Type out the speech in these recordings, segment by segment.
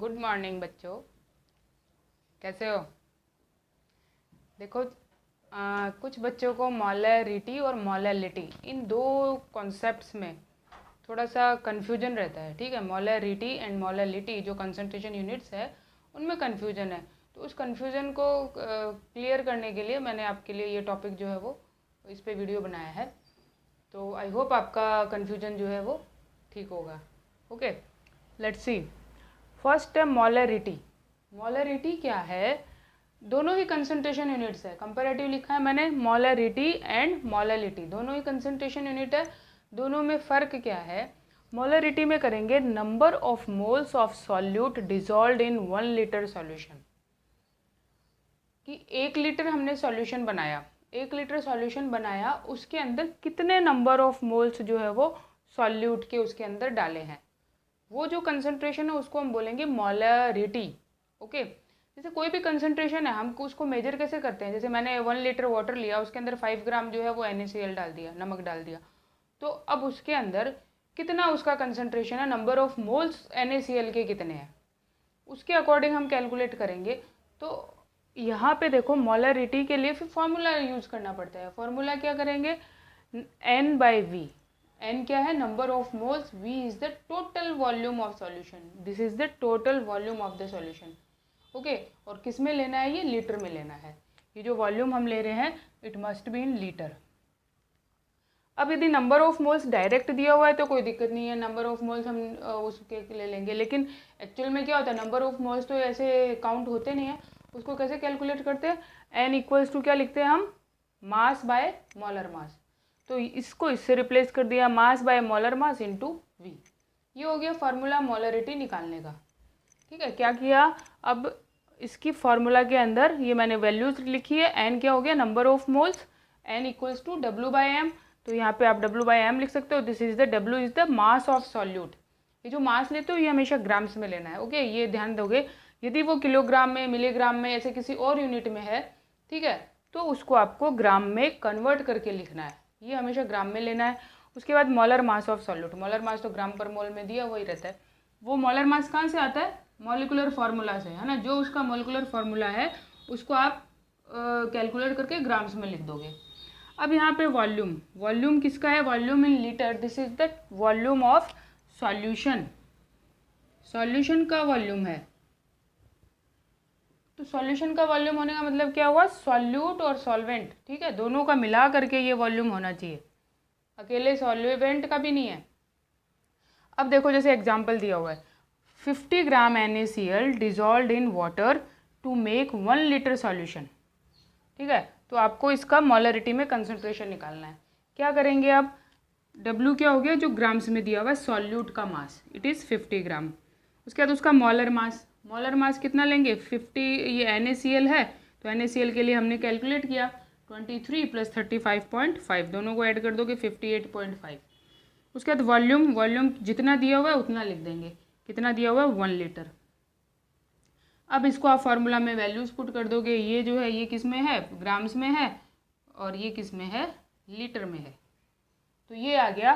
Good morning बच्चों, कैसे हो? देखो, कुछ बच्चों को मोलैरिटी और मोलैलिटी इन दो कॉन्सेप्ट्स में थोड़ा सा कन्फ्यूजन रहता है। ठीक है, मोलैरिटी एंड मोलैलिटी जो कंसंट्रेशन यूनिट्स है उनमें कन्फ्यूजन है। तो उस कन्फ्यूजन को क्लियर करने के लिए मैंने आपके लिए ये टॉपिक जो है वो इस पे वीडियो बनाया है। तो आई होप आपका कन्फ्यूजन जो है वो ठीक होगा। Okay, let's see. फर्स्ट है मोलैरिटी। मोलैरिटी क्या है? दोनों ही कंसंट्रेशन यूनिट्स है। कंपैरेटिव लिखा है मैंने, मोलैरिटी एंड मोलैलिटी दोनों ही कंसंट्रेशन यूनिट है। दोनों में फ़र्क क्या है? मोलैरिटी में करेंगे number of moles of solute dissolved in 1 litre solution. कि 1 लीटर हमने सॉल्यूशन बनाया, 1 लीटर सॉल्यूशन बनाया, उसके अंदर कितने नंबर ऑफ मोल्स जो है वो सॉल्यूट के उसके अंदर डाले हैं, वो जो कंसंट्रेशन है उसको हम बोलेंगे मोलैरिटी। ओके, जैसे कोई भी कंसंट्रेशन है हम उसको मेजर कैसे करते हैं? जैसे मैंने 1 लीटर वाटर लिया, उसके अंदर 5 ग्राम जो है वो NaCl डाल दिया, नमक डाल दिया, तो अब उसके अंदर कितना उसका कंसंट्रेशन है, नंबर ऑफ मोल्स NaCl के कितने हैं, उसके अकॉर्डिंग हम कैलकुलेट करेंगे। तो यहाँ पे देखो मोलैरिटी के लिए फिर फॉर्मूला यूज़ करना पड़ता है। फॉर्मूला क्या करेंगे? N/V। N क्या है? Number of moles. V is the total volume of solution. This is the total volume of the solution. Okay, और किस में लेना है? ये लीटर में लेना है। ये जो वॉल्यूम हम ले रहे हैं it must be in litre. अब यदि नंबर ऑफ मोल्स डायरेक्ट दिया हुआ है तो कोई दिक्कत नहीं है, नंबर ऑफ मोल्स हम उसके ले लेंगे। लेकिन एक्चुअल में क्या होता है, नंबर ऑफ मोल्स तो ऐसे काउंट होते नहीं है। उसको कैसे कैलकुलेट करते हैं? N इक्वल्स टू क्या लिखते हैं हम? Mass by molar mass. तो इसको इससे रिप्लेस कर दिया, mass by molar mass into V। ये हो गया फार्मूला मोलैरिटी निकालने का। ठीक है, क्या किया? अब इसकी फार्मूला के अंदर ये मैंने वैल्यूज लिखी है। N क्या हो गया? Number of moles. N equals to W/M। तो यहाँ पे आप W/M लिख सकते हो। This is the W is the mass of solute. ये जो मास लेते हो ये हमेशा ग्राम्स में लेना है। ओके, ये ध्यान दोगे। यदि वो किलोग्राम में, मिलीग्राम में, ऐसे किसी और यूनिट में है, ठीक है, तो उसको आपको ग्राम में कन्वर्ट करके लिखना है। ये हमेशा ग्राम में लेना है। उसके बाद molar mass of solute. Molar mass तो ग्राम पर मोल में दिया वही रहता है। वो मोलर मास कहाँ से आता है? मॉलिकुलर फार्मूला से, है ना। जो उसका मॉलिकुलर फार्मूला है उसको आप कैलकुलेट करके ग्राम्स में लिख दोगे। अब यहाँ पे वॉल्यूम, वॉल्यूम किसका है? Volume in litre. This is the volume of solution. Solution का वॉल्यूम है। तो सॉल्यूशन का वॉल्यूम होने का मतलब क्या हुआ? सॉल्यूट और सॉल्वेंट, ठीक है, दोनों का मिला करके ये वॉल्यूम होना चाहिए, अकेले सॉल्वेंट का भी नहीं है। अब देखो, जैसे एग्जांपल दिया हुआ है 50 gram NaCl dissolved in water to make 1 litre solution. ठीक है, तो आपको इसका मोलैरिटी में कंसंट्रेशन निकालना है। क्या करेंगे अब? W क्या हो गया? जो ग्राम्स में दिया हुआ है सॉल्यूट का मास, इट इज़ 50 ग्राम। उसके बाद उसका मोलर मास। मोलर मास कितना लेंगे? 50। ये NaCl है तो NaCl के लिए हमने कैलकुलेट किया 23 + 35.5, दोनों को ऐड कर दोगे 58.5। उसके बाद वॉल्यूम, वॉल्यूम जितना दिया हुआ है उतना लिख देंगे। कितना दिया हुआ है? 1 लीटर। अब इसको आप फार्मूला में वैल्यूज पुट कर दोगे। ये जो है ये किस में है? ग्राम्स में है, और ये किस में है? लीटर में है। तो ये आ गया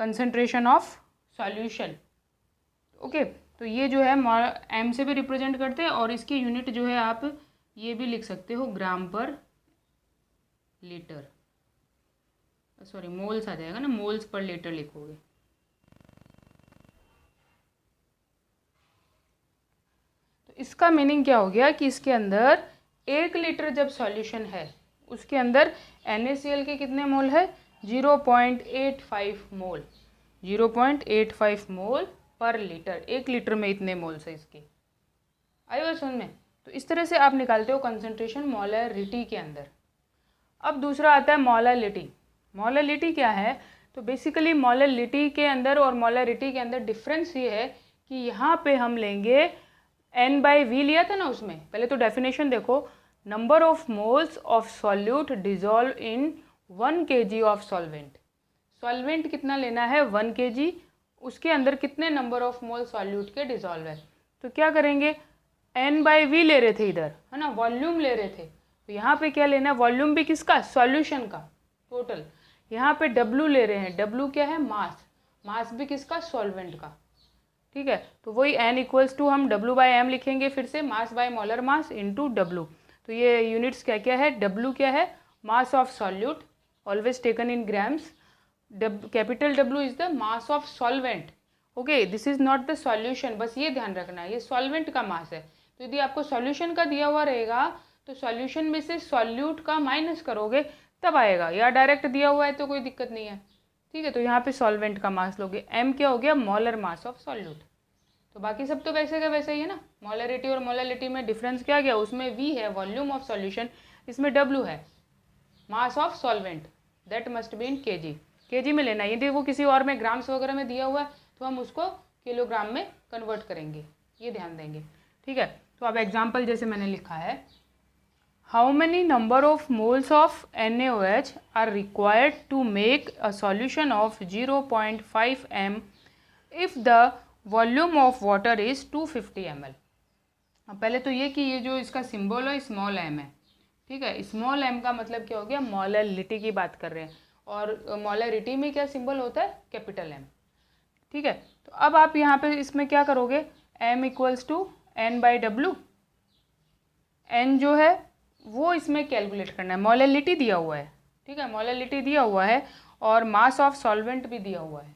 कंसंट्रेशन ऑफ सॉल्यूशन। ओके, तो ये जो है M से भी रिप्रेजेंट करते हैं, और इसकी यूनिट जो है आप ये भी लिख सकते हो, ग्राम पर लीटर। सॉरी, मोल्स आ जाएगा ना, मोल्स पर लीटर लिखोगे। तो इसका मीनिंग क्या हो गया कि इसके अंदर 1 लीटर जब सॉल्यूशन है उसके अंदर NaCl के कितने मोल है? 0.85 मोल। 0.85 मोल पर लीटर। 1 लीटर में इतने मोल्स है इसके। आई बात समझ में? तो इस तरह से आप निकालते हो कंसंट्रेशन मोलैरिटी के अंदर। अब दूसरा आता है मोलैलिटी। मोलैलिटी क्या है? तो बेसिकली मोलैलिटी के अंदर और मोलैरिटी के अंदर डिफरेंस ये है कि यहाँ पे हम लेंगे N/V लिया था ना उसमें। पहले तो डेफिनेशन देखो, number of moles of solute dissolve in 1 kg of solvent. Solvent कितना लेना है? 1 kg। उसके अंदर कितने नंबर ऑफ मोल सॉल्यूट के डिजॉल्व है। तो क्या करेंगे? N/V ले रहे थे इधर, है ना, वॉल्यूम ले रहे थे। तो यहाँ पे क्या लेना है? वॉल्यूम भी किसका? सॉल्यूशन का टोटल। यहाँ पे W ले रहे हैं। W क्या है? मास। मास भी किसका? सॉल्वेंट का। ठीक है, तो वही n इक्वल्स टू हम W/m लिखेंगे, फिर से mass by molar mass into W। तो ये यूनिट्स क्या क्या है, W क्या है, मास of solute always taken in grams, capital W is the mass of solvent. Okay, this is not the solution, बस ये ध्यान रखना है, ये सॉल्वेंट का मास है। तो यदि आपको सॉल्यूशन का दिया हुआ रहेगा तो सॉल्यूशन में से सॉल्यूट का माइनस करोगे तब आएगा, या डायरेक्ट दिया हुआ है तो कोई दिक्कत नहीं है। ठीक है, तो यहाँ पे सॉल्वेंट का मास लोगे, m क्या हो गया, मोलर मास ऑफ सॉल्यूट। तो बाकी सब तो वैसे का वैसे ही है ना, मोलरिटी और मोलरिटी में डिफरेंस क्या गया, उसमें v है वॉल्यूम ऑफ सॉल्यूशन, इसमें w है mass of solvent, that must be in KG में लेना है। यदि वो किसी और में ग्राम्स वगैरह में दिया हुआ है तो हम उसको किलोग्राम में कन्वर्ट करेंगे, ये ध्यान देंगे। ठीक है, तो अब एग्जाम्पल जैसे मैंने लिखा है, how many number of moles of NaOH are required to make a solution of 0.5 m if the volume of water is 250 ml। अब पहले तो ये कि ये जो इसका सिंबल है स्मॉल m है। ठीक है, स्मॉल m का मतलब क्या हो गया, मोलरिटी की बात कर रहे हैं, और मोलरिटी में क्या सिंबल होता है, कैपिटल M। ठीक है, तो अब आप यहाँ पे इसमें क्या करोगे, m equals to n/w, n जो है वो इसमें कैलकुलेट करना है, मोलरिटी दिया हुआ है। ठीक है, मोलरिटी दिया हुआ है और मास ऑफ सॉल्वेंट भी दिया हुआ है।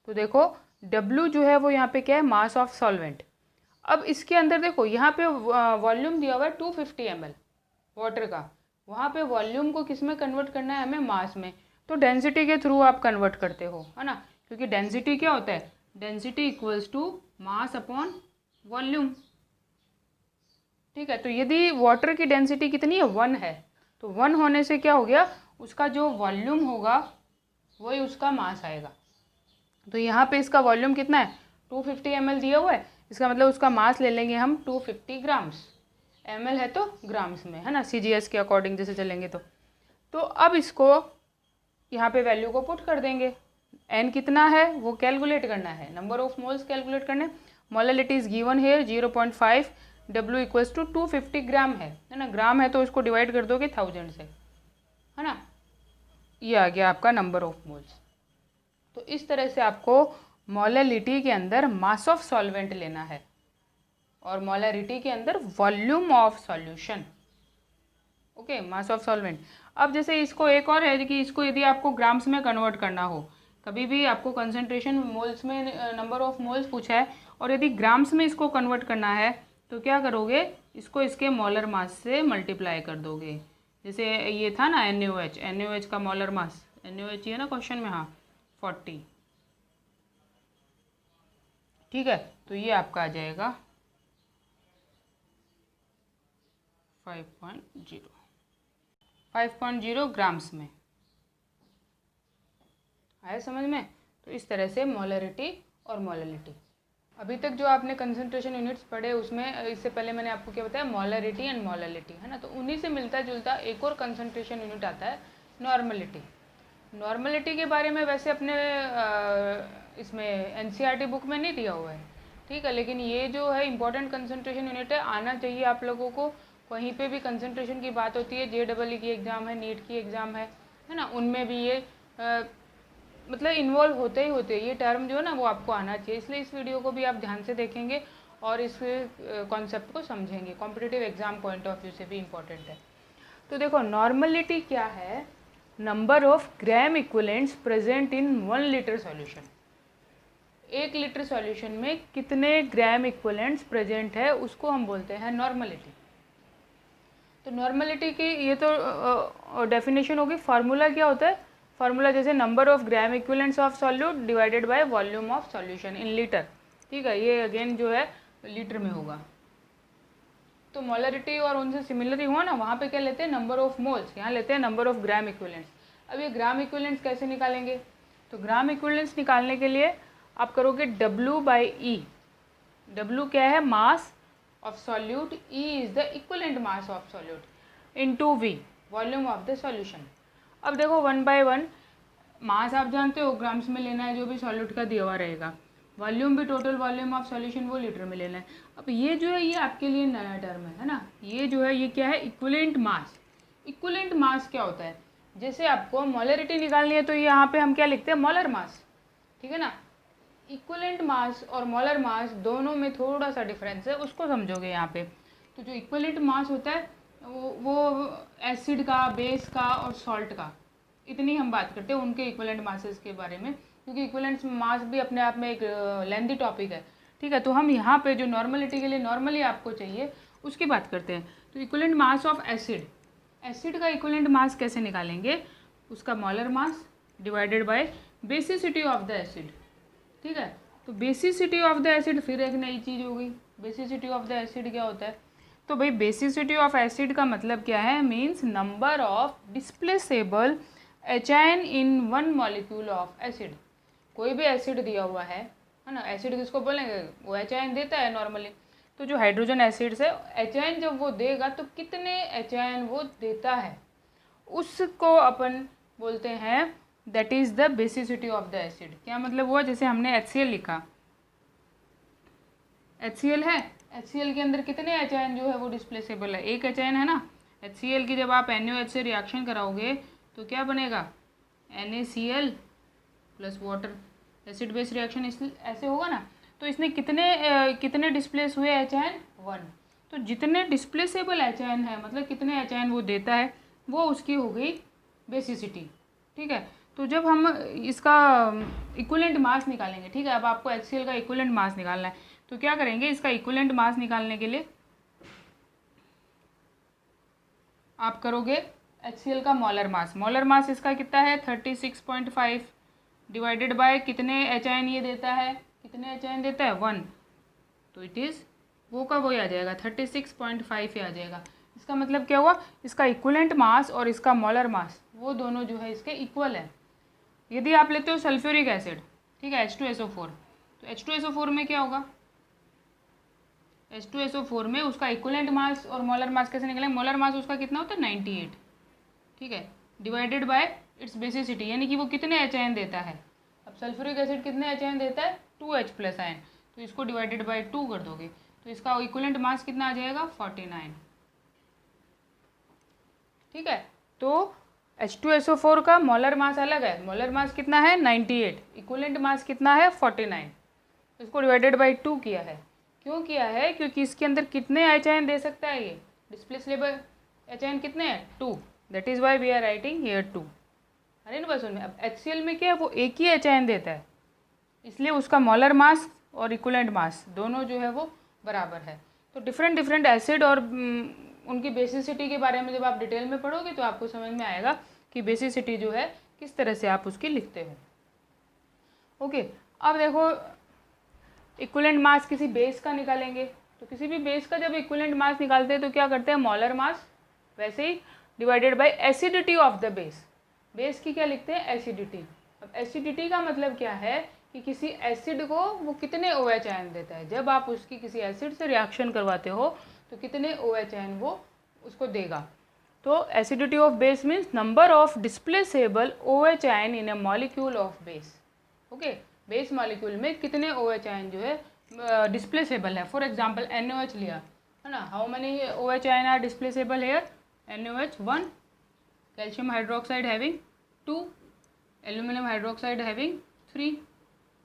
तो देखो W जो है वो यहाँ पे क्या है, मास ऑफ सॉल्वेंट। अब इसके अंदर देखो यहाँ पे वॉल्यूम दिया हुआ है 250 ml वाटर का, वहाँ पे वॉल्यूम को किस में कन्वर्ट करना है, हमें मास में। तो डेंसिटी के थ्रू आप कन्वर्ट करते हो, है ना, क्योंकि डेंसिटी क्या होता है, density equals to mass upon volume. ठीक है, तो यदि वाटर की डेंसिटी कितनी है, 1 है, तो 1 होने से क्या हो गया, उसका जो वॉल्यूम होगा वही उसका मास आएगा। तो यहाँ पे इसका वॉल्यूम कितना है, 250 ml दिया हुआ है, इसका मतलब उसका मास ले लेंगे हम 250 ग्राम्स, ml है तो ग्राम्स में, है ना, CGS के अकॉर्डिंग जैसे चलेंगे तो अब इसको यहाँ पे वैल्यू को पुट कर देंगे, n कितना है वो कैलकुलेट करना है, नंबर ऑफ मोल्स कैलकुलेट करने, molarity is given here 0.5, W equals to 250 gram है ना, ग्राम है तो इसको डिवाइड कर दोगे 1000 से, है ना, ये आ गया आपका नंबर ऑफ मोल्स। तो इस तरह से आपको मोलरिटी के अंदर मास ऑफ सॉल्वेंट लेना है और मोलरिटी के अंदर volume of solution. Okay, mass of solvent. अब जैसे इसको एक और है कि इसको यदि आपको ग्राम्स में कन्वर्ट करना हो, कभी भी आपको कंसंट्रेशन मोल्स में नंबर ऑफ मोल्स पूछा है और यदि ग्राम्स में इसको कन्वर्ट करना है तो क्या करोगे, इसको इसके मोलर मास से मल्टीप्लाई कर दोगे। जैसे ये था ना NaOH का मोलर मास, NaOH है ना क्वेश्चन में, हाँ 40। ठीक है, तो ये आपका आ जाएगा 5.0 ग्राम्स में, आया समझ में। तो इस तरह से मोलरिटी और मोलरिटी। अभी तक जो आपने कंसंट्रेशन यूनिट्स पढ़े उसमें इससे पहले मैंने आपको क्या बताया, मोलरिटी एंड मोलरिटी, है ना, तो उन्हीं से मिलता जुलता एक और कंसंट्रेशन यूनिट आता है, नॉर्मलिटी। नॉर्मलिटी के बारे में वैसे अपने इसमें NCERT बुक में नहीं दिया हुआ है, ठीक है, लेकिन ये जो है इम्पोर्टेंट कंसंट्रेशन यूनिट है, आना चाहिए आप लोगों को। कहीं पे भी कंसंट्रेशन की बात होती है, JEE की एग्ज़ाम है, नीट की एग्ज़ाम है ना, उनमें भी ये मतलब इन्वॉल्व होते ही होते, ये टर्म जो है ना वो आपको आना चाहिए। इसलिए इस वीडियो को भी आप ध्यान से देखेंगे और इस कॉन्सेप्ट को समझेंगे, competitive exam point of view से भी इम्पोर्टेंट है। तो देखो नॉर्मलिटी क्या है, number of gram equivalents present in 1 litre solution. 1 litre solution में कितने ग्राम इक्विवेलेंट्स प्रेजेंट है उसको हम बोलते हैं नॉर्मलिटी। तो नॉर्मलिटी की ये तो डेफिनेशन होगी। फार्मूला क्या होता है, फार्मूला जैसे number of gram equivalents of solute divided by volume of solution in litre. ठीक है, ये अगेन जो है लीटर में होगा। तो मोलरिटी और उनसे सिमिलर ही हुआ ना, वहाँ पे क्या लेते हैं, नंबर ऑफ मोल्स, यहाँ लेते हैं नंबर ऑफ ग्राम इक्विवेलेंट्स। अब ये ग्राम इक्विवेलेंट्स कैसे निकालेंगे, तो ग्राम इक्विवेलेंट्स निकालने के लिए आप करोगे W/E। W क्या है, मास of solute, E is the equivalent mass of solute into V, volume of the solution. अब देखो 1 by 1 मास आप जानते हो ग्राम्स में लेना है, जो भी सॉल्यूट का दिया हुआ रहेगा, वॉल्यूम भी टोटल वॉल्यूम ऑफ सॉल्यूशन वो लीटर में लेना है। अब ये जो है ये आपके लिए नया टर्म है ना, ये जो है ये क्या है, इक्विवेलेंट मास। इक्विवेलेंट मास क्या होता है, जैसे आपको मोलरिटी निकालनी है तो यहाँ पे हम क्या लिखते हैं, मोलर मास, ठीक है ना, इक्विवेलेंट मास और मोलर मास दोनों में थोड़ा सा डिफरेंस है, उसको समझोगे यहाँ पे। तो जो इक्विवेलेंट मास होता है वो एसिड का, बेस का और सॉल्ट का, इतनी हम बात करते हैं उनके इक्विवेलेंट मासेस के बारे में, क्योंकि इक्विवेलेंट मास भी अपने आप में एक लेंदी टॉपिक है, ठीक है। तो हम यहाँ पे जो नॉर्मलिटी के लिए नॉर्मली आपको चाहिए उसकी बात करते हैं। तो equivalent mass of acid, acid का इक्विवेलेंट मास कैसे निकालेंगे, उसका molar mass divided by basicity of the acid, ठीक है। तो बेसिसिटी ऑफ द एसिड फिर एक नई चीज़ हो गई। बेसिसिटी ऑफ द एसिड क्या होता है, तो भाई बेसिसिटी ऑफ एसिड का मतलब क्या है, means number of displaceable H ion in one molecule of acid. कोई भी एसिड दिया हुआ है ना, एसिड किसको बोलेंगे, वो एचाइन देता है नॉर्मली। तो जो हाइड्रोजन एसिड्स है, एचाइन जब वो देगा तो कितने एचाइन वो देता है उसको अपन बोलते हैं that is the basicity of the acid. क्या मतलब हुआ, जैसे हमने HCl लिखा, HCl है, HCl के अंदर कितने एचाइन जो है वो डिस्प्लेसेबल है, एक एचाइन है ना। HCl की जब आप NaOH से रिएक्शन कराओगे तो क्या बनेगा, NaCl plus water, acid base reaction इस ऐसे होगा ना। तो इसने कितने डिस्प्लेस हुए एचाइन, 1। तो जितने डिस्प्लेसेबल एचाइन है, मतलब कितने एचाइन वो देता है, वो उसकी हो गई बेसिसिटी, ठीक है। तो जब हम इसका इक्विवेलेंट मास निकालेंगे, ठीक है, अब आपको HCl का इक्विवेलेंट मास निकालना है, तो क्या करेंगे, इसका इक्विवेलेंट मास निकालने के लिए आप करोगे HCl का मोलर मास। मोलर मास इसका कितना है, 36.5 डिवाइडेड बाय कितने एचाइन ये देता है, कितने एचाइन देता है, 1। तो इट इज़ वो का वही आ जाएगा, 36.5 ही आ जाएगा। इसका मतलब क्या हुआ, इसका इक्विवेलेंट मास और इसका मोलर मास वो दोनों जो है इसके इक्वल है। यदि आप लेते हो सल्फ्यूरिक एसिड, ठीक है, H2SO4, तो H2SO4 में क्या होगा, H2SO4 में उसका इक्विवेलेंट मास और मोलर मास कैसे निकलेंगे, मोलर मास उसका कितना होता है, 98, ठीक है, डिवाइडेड बाय इट्स बेसिसिटी, यानी कि वो कितने एचाइन देता है। अब सल्फ्यूरिक एसिड कितने एचाइन देता है, 2H+ आयन, तो इसको डिवाइडेड बाय 2 कर दोगे तो इसका इक्विवेलेंट मास कितना आ जाएगा, 49, ठीक है। तो H2SO4 का मोलर मास अलग है, मोलर मास कितना है, 98, इक्विवेलेंट मास कितना है, 49, इसको डिवाइडेड बाय 2 किया है। क्यों किया है, क्योंकि इसके अंदर कितने एचाइन दे सकता है, ये डिस्प्लेसेबल एचाइन कितने हैं, 2, that is why we are writing here 2। अरे ना बस उनमें, अब HCl में क्या है, वो एक ही एचाइन देता है, इसलिए उसका मोलर मास और इक्विवेलेंट मास दोनों जो है वो बराबर है। तो डिफरेंट एसिड और उनकी बेसिसिटी के बारे में जब आप डिटेल में पढ़ोगे तो आपको समझ में आएगा कि बेसिसिटी जो है किस तरह से आप उसकी लिखते हो। ओके, अब देखो इक्विवेलेंट मास किसी बेस का निकालेंगे, तो किसी भी बेस का जब इक्विवेलेंट मास निकालते हैं तो क्या करते हैं, मोलर मास वैसे ही divided by acidity of the base. Base की क्या लिखते हैं, एसिडिटी। अब एसिडिटी का मतलब क्या है कि किसी एसिड को वो कितने OH आयन देता है, जब आप उसकी किसी एसिड से रिएक्शन करवाते हो तो कितने OH आयन वो उसको देगा। तो acidity of base means number of displaceable OH ion in a molecule of base. Okay, base molecule में कितने OH आयन जो है डिस्प्लेसेबल है। फॉर एग्जांपल NaOH लिया है ना, how many OH ion are displaceable here, NaOH 1, calcium hydroxide having 2, aluminium hydroxide having 3,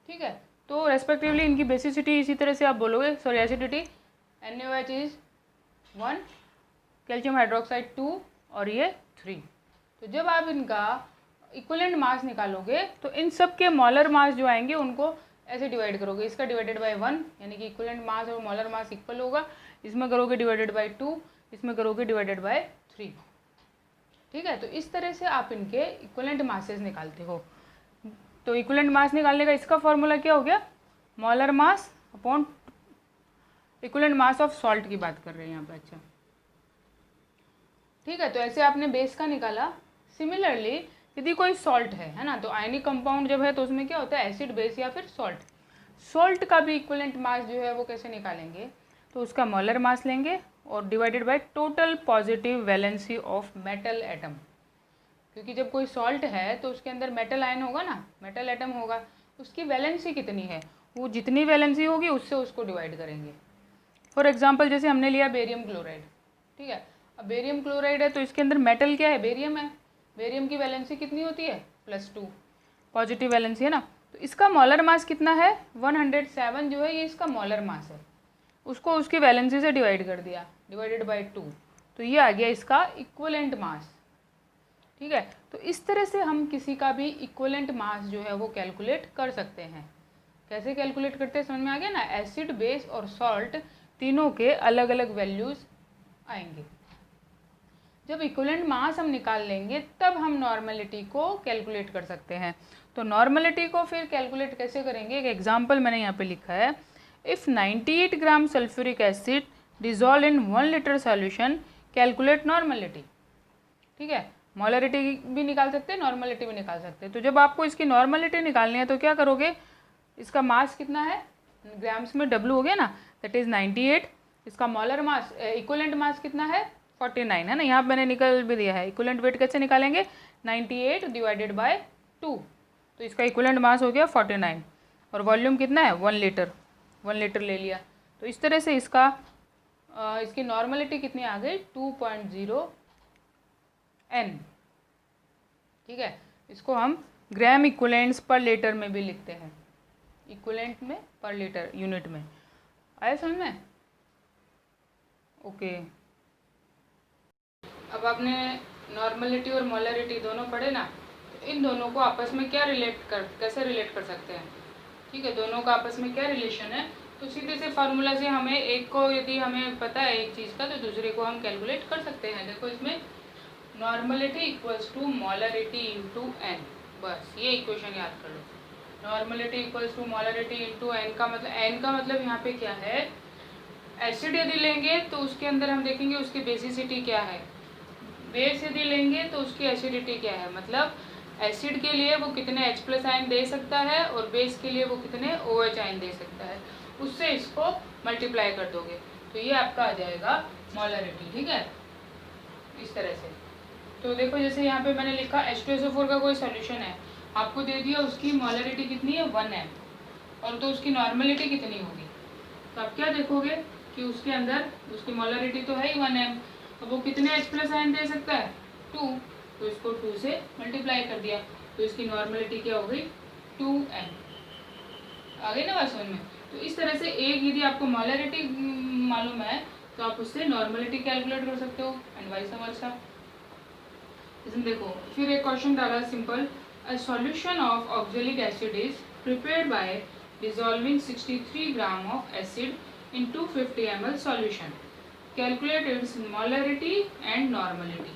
ठीक है। तो रेस्पेक्टिवली इनकी बेसिसिटी इसी तरह से आप बोलोगे, sorry acidity, NaOH is 1, calcium hydroxide 2 और ये 3। तो जब आप इनका इक्विवेलेंट मास निकालोगे तो इन सब के मोलर मास जो आएंगे उनको ऐसे डिवाइड करोगे, इसका डिवाइडेड बाय 1, यानी कि इक्विवेलेंट मास और मोलर मास इक्वल होगा, इसमें करोगे डिवाइडेड बाय 2, इसमें करोगे डिवाइडेड बाय 3, ठीक है। तो इस तरह से आप इनके इक्विवेलेंट मासेस निकालते हो। तो इक्विवेलेंट मास निकालने का इसका फॉर्मूला क्या हो गया, molar mass upon equivalent mass of salt की बात कर रहे हैं यहाँ पे, अच्छा ठीक है। तो ऐसे आपने बेस का निकाला। सिमिलरली यदि कोई सॉल्ट है ना, तो आयनिक कंपाउंड जब है तो उसमें क्या होता है, एसिड बेस या फिर सॉल्ट। सॉल्ट का भी इक्विवेलेंट मास जो है वो कैसे निकालेंगे, तो उसका मोलर मास लेंगे और divided by total positive valency of metal atom, क्योंकि जब कोई सॉल्ट है तो उसके अंदर मेटल आयन होगा ना, मेटल एटम होगा, उसकी वैलेंसी कितनी है, वो जितनी वैलेंसी होगी उससे उसको डिवाइड करेंगे। फॉर एग्जांपल जैसे हमने लिया बेरियम क्लोराइड, ठीक है। अब बेरियम क्लोराइड है तो इसके अंदर मेटल क्या है, बेरियम है, बेरियम की वैलेंसी कितनी होती है, +2, पॉजिटिव वैलेंसी है ना। तो इसका मॉलर मास कितना है 107 जो है, ये इसका मॉलर मास है। उसको उसकी वैलेंसी से डिवाइड कर दिया, डिवाइडेड बाय 2, तो ये आ गया इसका इक्वलेंट मास। ठीक है, तो इस तरह से हम किसी का भी इक्वलेंट मास जो है वो कैलकुलेट कर सकते हैं। कैसे कैलकुलेट करते हैं समझ में आ गया ना। एसिड, बेस और सॉल्ट तीनों के अलग अलग वैल्यूज़ आएंगे। जब इक्वलेंट मास हम निकाल लेंगे तब हम नॉर्मलिटी को कैलकुलेट कर सकते हैं। तो नॉर्मलिटी को फिर कैलकुलेट कैसे करेंगे, एक एग्जांपल मैंने यहाँ पे लिखा है। If 98 gram sulphuric acid dissolve in 1 litre solution, calculate normality. ठीक है, मॉलरिटी भी निकाल सकते हैं, नॉर्मलिटी भी निकाल सकते हैं। तो जब आपको इसकी नॉर्मलिटी निकालनी है तो क्या करोगे, इसका मास कितना है ग्राम्स में, W हो गया ना, दैट इज़ 98। इसका मॉलर मास, इक्वलेंट मास कितना है 49 है ना, यहाँ मैंने निकल भी दिया है। इक्वलेंट वेट कैसे निकालेंगे, 98 डिवाइडेड बाय 2, तो इसका इक्वलेंट मास हो गया 49। और वॉल्यूम कितना है 1 लीटर, 1 लीटर ले लिया। तो इस तरह से इसका इसकी नॉर्मलिटी कितनी आ गई 2.0 N। ठीक है, इसको हम ग्राम इक्वलेंट्स पर लीटर में भी लिखते हैं, इक्वलेंट में पर लीटर यूनिट में। आया समझ में? ओके, अब आपने नॉर्मलिटी और मोलरिटी दोनों पढ़े ना, तो इन दोनों को आपस में क्या कैसे रिलेट कर सकते हैं। ठीक है, दोनों का आपस में क्या रिलेशन है, तो सीधे से फार्मूला से हमें एक को, यदि हमें पता है एक चीज़ का, तो दूसरे को हम कैलकुलेट कर सकते हैं। देखो इसमें normality equals to molarity into N, बस ये इक्वेशन याद कर लो। Normality equals to molarity into N का मतलब, एन का मतलब यहाँ पे क्या है, एसिड यदि लेंगे तो उसके अंदर हम देखेंगे उसकी बेसिसिटी क्या है, बेस यदि लेंगे तो उसकी एसिडिटी क्या है। मतलब एसिड के लिए वो कितने H+ आयन दे सकता है और बेस के लिए वो कितने OH आयन दे सकता है, उससे इसको मल्टीप्लाई कर दोगे तो ये आपका आ जाएगा मोलरिटी। ठीक है, इस तरह से। तो देखो जैसे यहाँ पे मैंने लिखा H2SO4 का कोई सॉल्यूशन है, आपको दे दिया उसकी मोलरिटी कितनी है 1 M, और तो उसकी नॉर्मलिटी कितनी होगी, तो आप क्या देखोगे कि उसके अंदर उसकी मोलरिटी तो है ही 1 M, तो वो कितने H+ आयन दे सकता है 2, तो इसको 2 से मल्टीप्लाई कर दिया, तो इसकी नॉर्मलिटी क्या हो गई 2M। आ गई ना बात समझ में। तो इस तरह से एक यदि आपको मोलरिटी मालूम है तो आप उससे नॉर्मलिटी कैलकुलेट कर सकते हो, एंड वाइस वर्सा। इसमें देखो फिर एक क्वेश्चन डाला simple, a solution of oxalic acid is prepared by dissolving 63 gram of acid in 250 ml solution, calculate its molarity and normality।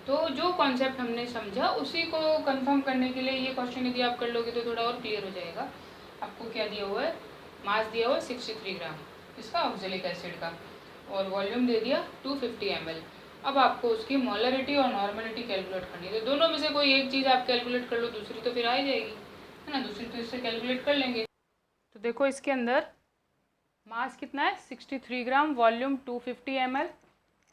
तो जो कॉन्सेप्ट हमने समझा उसी को कंफर्म करने के लिए ये क्वेश्चन यदि आप कर लोगे तो थोड़ा और क्लियर हो जाएगा। आपको क्या दिया हुआ है, मास दिया हुआ है 63 ग्राम इसका ऑक्जेलिक एसिड का, और वॉल्यूम दे दिया 250 ml। अब आपको उसकी मोलरिटी और नॉर्मलिटी कैलकुलेट करनी है, तो दोनों में से कोई एक चीज़ आप कैलकुलेट कर लो, दूसरी तो फिर आ ही जाएगी, है ना, दूसरी तो इससे कैलकुलेट कर लेंगे। तो देखो इसके अंदर मास कितना है 63 ग्राम, वॉल्यूम 250 ml,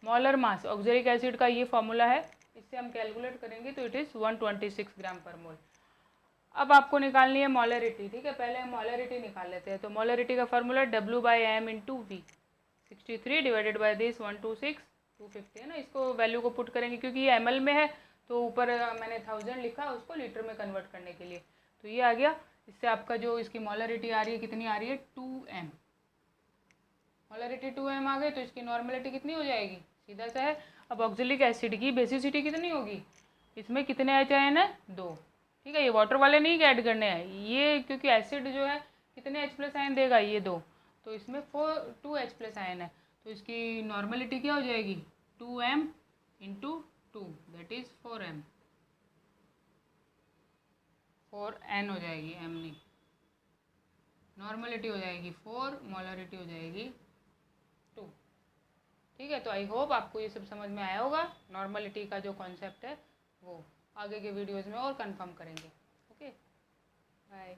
मॉलर मास ऑक्जेलिक एसिड का ये फॉर्मूला है, इससे हम कैलकुलेट करेंगे तो इट इज़ 126 ग्राम पर मोल। अब आपको निकालनी है मोलरिटी। ठीक है, पहले हम मोलरिटी निकाल लेते हैं। तो मोलरिटी का formula W/M × V, 63 divided by this 126 250 है ना। इसको वैल्यू को पुट करेंगे क्योंकि ये ml में है, तो ऊपर मैंने 1000 लिखा उसको लीटर में कन्वर्ट करने के लिए, तो ये आ गया। इससे आपका जो इसकी मोलरिटी आ रही है कितनी आ रही है 2M, मोलरिटी 2M आ गई, तो इसकी नॉर्मलिटी कितनी हो जाएगी, सीधा सा है। अब ऑक्जेलिक एसिड की बेसिसिटी कितनी होगी, इसमें कितने H आयन है 2। ठीक है, ये वाटर वाले नहीं ऐड करने हैं, ये क्योंकि एसिड जो है कितने H+ आयन देगा, ये 2, तो इसमें 2 H+ आयन है, तो इसकी नॉर्मलिटी क्या हो जाएगी 2M × 2 that is 4M, 4N हो जाएगी, M नहीं। नॉर्मलिटी हो जाएगी 4, मोलरिटी हो जाएगी 2। ठीक है, तो आई होप आपको ये सब समझ में आया होगा। नॉर्मलिटी का जो कॉन्सेप्ट है वो आगे के वीडियोज़ में और कंफर्म करेंगे। Okay, bye.